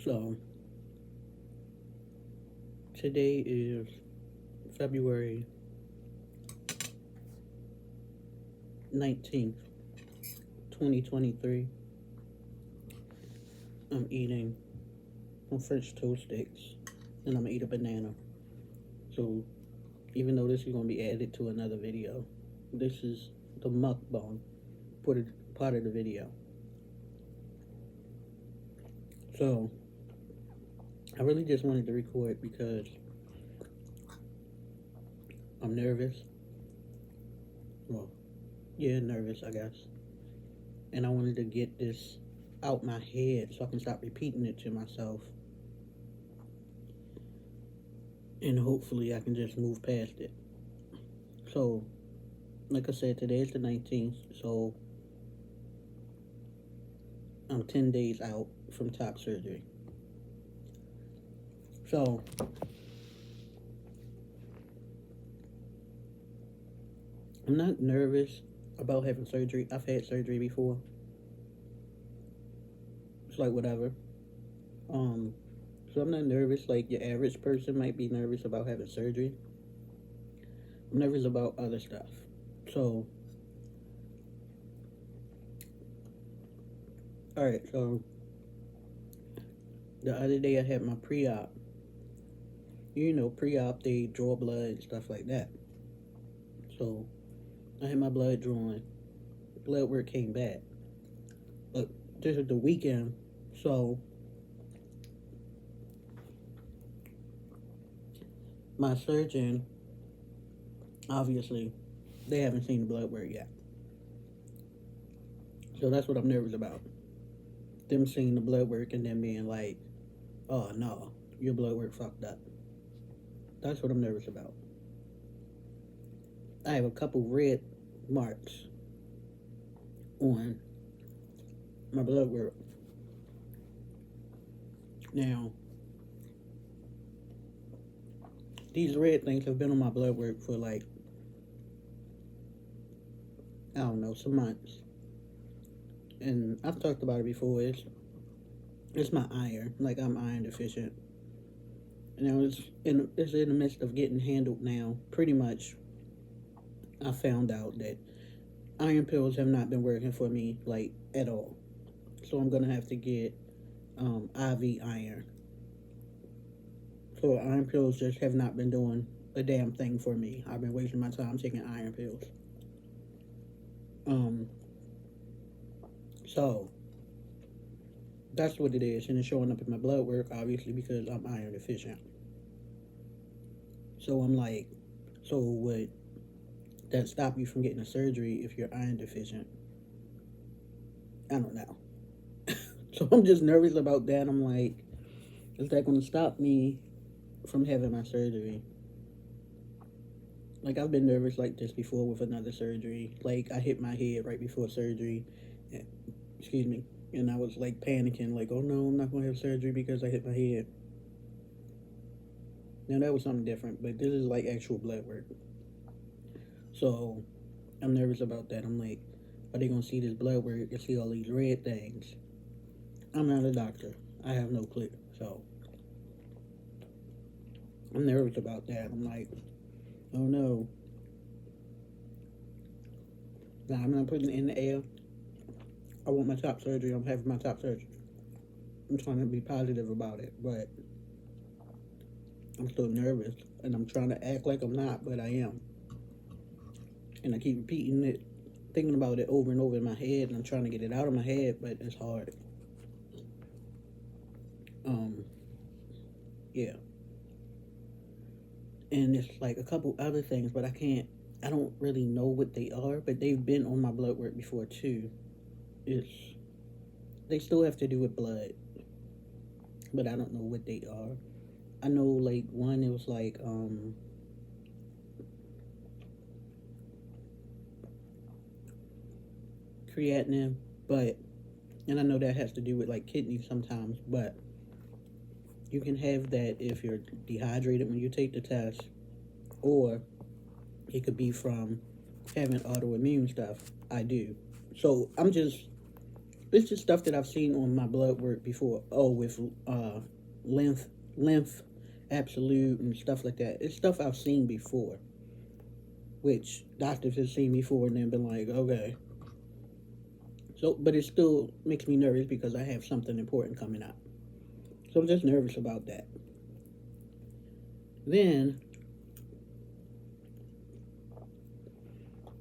So, today is February 19th, 2023. I'm eating some French toast sticks and I'm gonna eat a banana. So, even though this is gonna be added to another video, this is the mukbang part of the video. So, I really just wanted to record because I'm nervous. Well, yeah, nervous, I guess. And I wanted to get this out my head so I can stop repeating it to myself. And hopefully I can just move past it. So, like I said, today is the 19th, so I'm 10 days out from top surgery. So, I'm not nervous about having surgery. I've had surgery before. It's like whatever. So I'm not nervous like your average person might be nervous about having surgery. I'm nervous about other stuff. So, alright, so the other day I had my pre-op. You know, pre-op, they draw blood and stuff like that. So, I had my blood drawn. Blood work came back. But this is the weekend, so my surgeon, obviously, they haven't seen the blood work yet. So that's what I'm nervous about. Them seeing the blood work and then being like, oh no, your blood work fucked up. That's what I'm nervous about. I have a couple red marks on my blood work. Now, these red things have been on my blood work for like, I don't know, some months. And I've talked about it before. It's my iron. Like, I'm iron deficient. Now, it's in the midst of getting handled now. Pretty much, I found out that iron pills have not been working for me, like, at all. So I'm going to have to get IV iron. So iron pills just have not been doing a damn thing for me. I've been wasting my time taking iron pills. So that's what it is, and it's showing up in my blood work, obviously, because I'm iron deficient. So I'm like, so would that stop you from getting a surgery if you're iron deficient? I don't know. So I'm just nervous about that. I'm like, is that going to stop me from having my surgery? Like, I've been nervous like this before with another surgery. Like, I hit my head right before surgery. Excuse me. And I was like panicking, like, oh no, I'm not going to have surgery because I hit my head. Now, that was something different, but this is like actual blood work. So, I'm nervous about that. I'm like, are they going to see this blood work and see all these red things? I'm not a doctor. I have no clue. So, I'm nervous about that. I'm like, oh no. Now, I'm not putting it in the air. I want my top surgery. I'm having my top surgery. I'm trying to be positive about it, but I'm still nervous, and I'm trying to act like I'm not, but I am. And I keep repeating it, thinking about it over and over in my head, and I'm trying to get it out of my head, but it's hard. Yeah. And it's like a couple other things, but I don't really know what they are, but they've been on my blood work before too. They still have to do with blood, but I don't know what they are. I know, like, one, it was like, creatinine, and I know that has to do with, like, kidneys sometimes, but you can have that if you're dehydrated when you take the test, or it could be from having autoimmune stuff. I do. So I'm just It's just stuff that I've seen on my blood work before. Oh, with lymph, lymph, absolute, and stuff like that. It's stuff I've seen before, which doctors have seen before, and then been like, okay. So, but it still makes me nervous because I have something important coming up. So I'm just nervous about that. Then,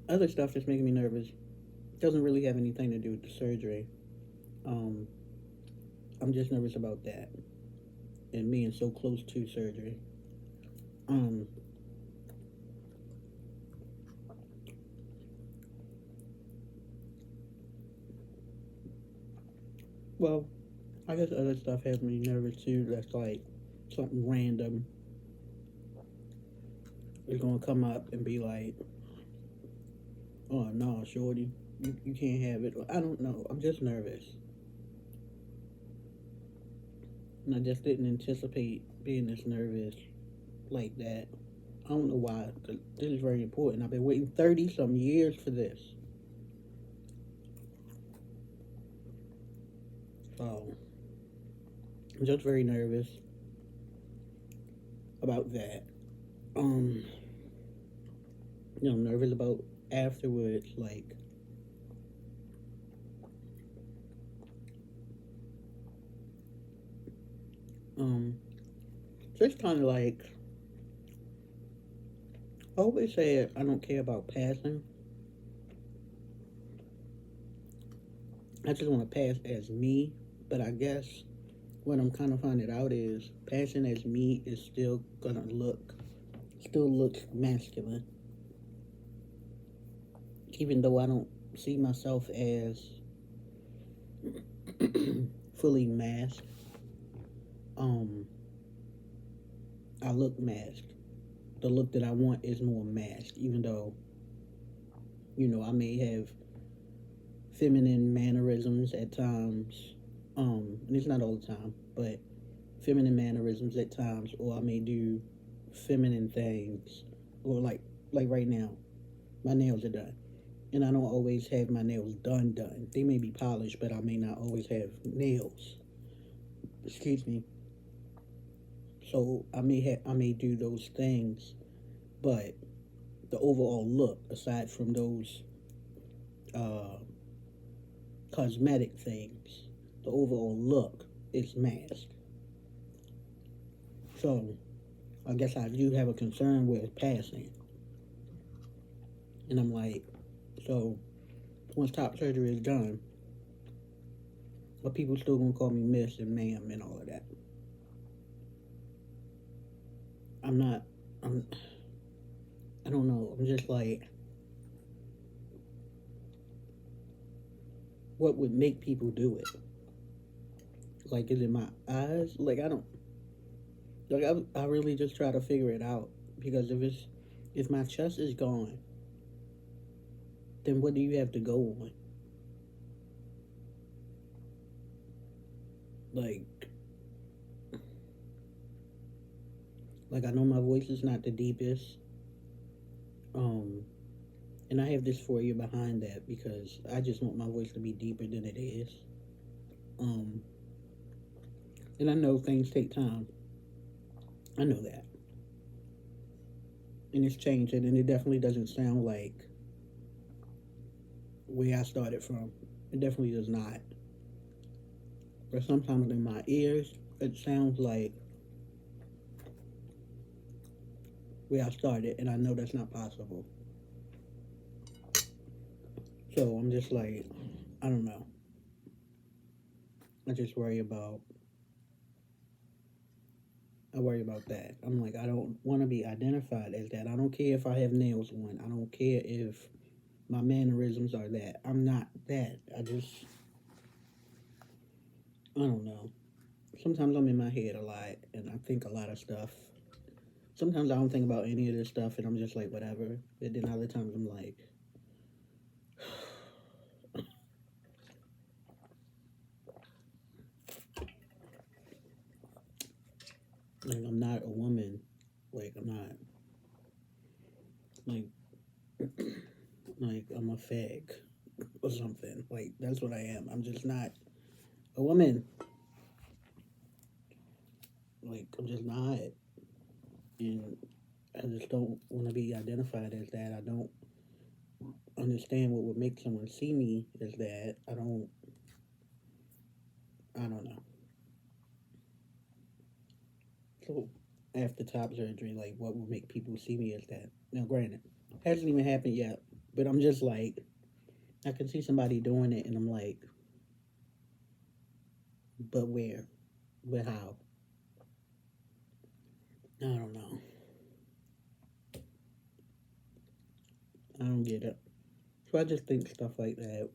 other stuff that's making me nervous doesn't really have anything to do with the surgery. Um, I'm just nervous about that and being so close to surgery. Um, well, I guess other stuff has me nervous too. That's like something random is gonna come up and be like, "Oh no, shorty, you can't have it." I don't know. I'm just nervous, and I just didn't anticipate being this nervous like that. I don't know why. 'Cause this is very important. I've been waiting 30 some years for this. So I'm just very nervous about that. Um, I'm nervous about afterwards, like, um, just kind of like, I always say I don't care about passing. I just want to pass as me, but I guess what I'm kind of finding out is passing as me is still gonna still looks masculine, even though I don't see myself as fully masked. Um, I look masked. The look that I want is more masked, even though I may have feminine mannerisms at times. And it's not all the time, but feminine mannerisms at times, or I may do feminine things, or like right now, my nails are done, and I don't always have my nails done. They may be polished, but I may not always have nails. Excuse me. So I may do those things, but the overall look, aside from those uh, cosmetic things, the overall look is masked. So I guess I do have a concern with passing. And I'm like, so once top surgery is done, but people still gonna call me Miss and Ma'am and all of that. I'm not. I'm. I don't know. I'm just like, what would make people do it? Like, is it my eyes? Like, I don't. Like, I really just try to figure it out because if my chest is gone, then what do you have to go on? Like, I know my voice is not the deepest. Um, and I have dysphoria behind that because I just want my voice to be deeper than it is. Um, and I know things take time. I know that. And it's changing, and it definitely doesn't sound like where I started from. It definitely does not. But sometimes in my ears, it sounds like where I started, and I know that's not possible. So I'm just like, I don't know. I just I worry about that. I'm like, I don't want to be identified as that. I don't care if I have nails on. I don't care if my mannerisms are that. I'm not that. I don't know. Sometimes I'm in my head a lot, and I think a lot of stuff. Sometimes I don't think about any of this stuff, and I'm just like, whatever. But then other times I'm like I'm not a woman. Like, I'm not. Like, like I'm a fag or something. Like, that's what I am. I'm just not a woman. Like, I'm just not. And I just don't want to be identified as that. I don't understand what would make someone see me as that. I don't know. So after top surgery, like what would make people see me as that? Now, granted, hasn't even happened yet, but I'm just like, I can see somebody doing it, and I'm like, but where? But how? I don't know. I don't get it. So I just think stuff like that.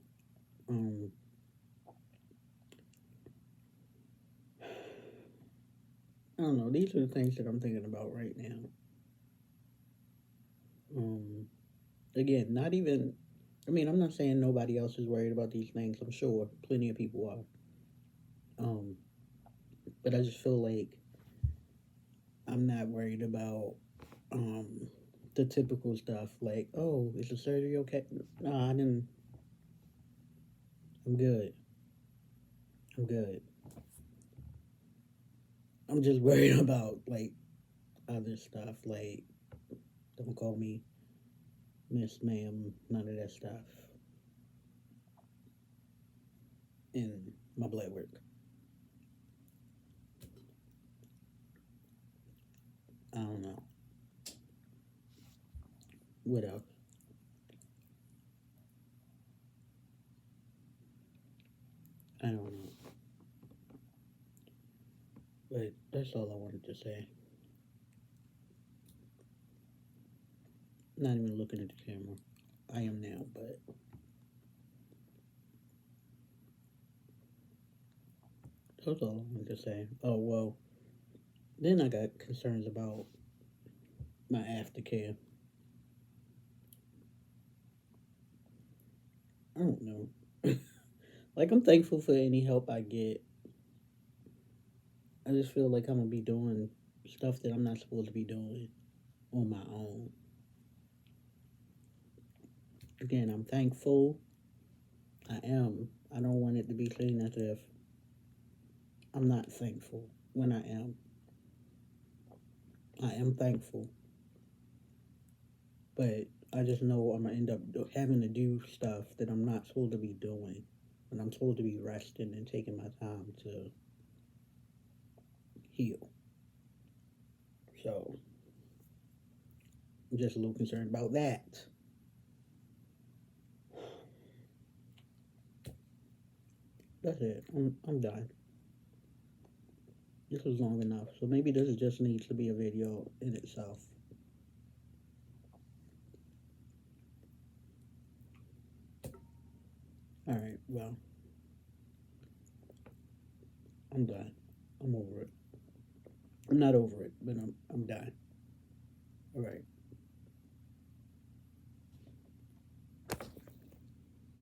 Um, I don't know. These are the things that I'm thinking about right now. Um, Again, not even. I mean, I'm not saying nobody else is worried about these things. I'm sure plenty of people are. But I just feel like I'm not worried about um the typical stuff like, oh, is the surgery okay? No, I didn't. I'm good. I'm good. I'm just worried about like other stuff like don't call me Miss Ma'am, none of that stuff in my blood work. I don't know. What else? I don't know. But that's all I wanted to say. Not even looking at the camera. I am now, but that's all I wanted to say. Oh well. Then I got concerns about my aftercare. I don't know. Like I'm thankful for any help I get. I just feel like I'm gonna be doing stuff that I'm not supposed to be doing on my own. Again, I'm thankful. I am. I don't want it to be seen as if I'm not thankful when I am. I am thankful. But I just know I'm gonna end up having to do stuff that I'm not supposed to be doing. And I'm supposed to be resting and taking my time to heal. So I'm just a little concerned about that. That's it. I'm done. This was long enough. So maybe this just needs to be a video in itself. Alright, well, I'm done. I'm over it. I'm not over it, but I'm done. Alright.